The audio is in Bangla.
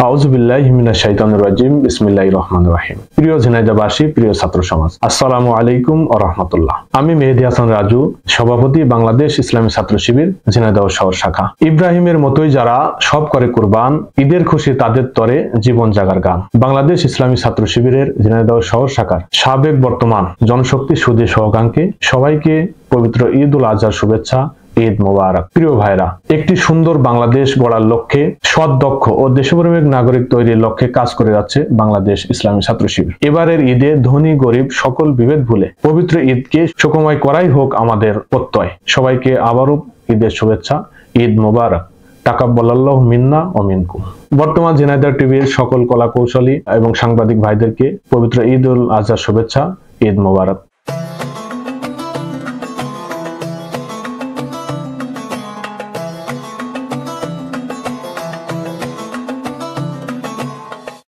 আউযু বিল্লাহি মিনাশ শাইতানির রাজিম বিসমিল্লাহির রহমানির রহিম। প্রিয় ঝিনাইদহবাসী, প্রিয় ছাত্র সমাজ, আসসালামু আলাইকুম ওয়া রাহমাতুল্লাহ। আমি মেহেদী হাসান রাজু, সভাপতি বাংলাদেশ ইসলামী ছাত্র শিবির ঝিনাইদহ শহর শাখা। ইব্রাহিমের মতোই যারা সব করে কুরবান, ঈদের খুশি তাদের তরে জীবন জাগার গান। বাংলাদেশ ইসলামী ছাত্র শিবিরের ঝিনাইদহ শহর শাখার সাবেক বর্তমান জনশক্তি সুধী সহগাঙ্কে সবাইকে পবিত্র ঈদ উল আজহার শুভেচ্ছা, ঈদ মোবারক। প্রিয় ভাইরা, একটি সুন্দর বাংলাদেশ গড়ার লক্ষ্যে সৎ, দক্ষ ও দেশপ্রেমিক নাগরিক তৈরির লক্ষ্যে কাজ করে যাচ্ছে বাংলাদেশ ইসলামী ছাত্র শিবির। এবারের ঈদে ধনী গরিব সকল বিভেদ ভুলে পবিত্র ঈদকে সুখময় করাই হোক আমাদের প্রত্যয়। সবাইকে আবারও ঈদের শুভেচ্ছা, ঈদ মোবারক। তাকাব্বালাল্লাহু মিন্না ওয়া মিনকুম। বর্তমান ঝিনাইদহ টিভির সকল কলা কৌশলী এবং সাংবাদিক ভাইদেরকে পবিত্র ঈদ উল আজহার শুভেচ্ছা, ঈদ মোবারক।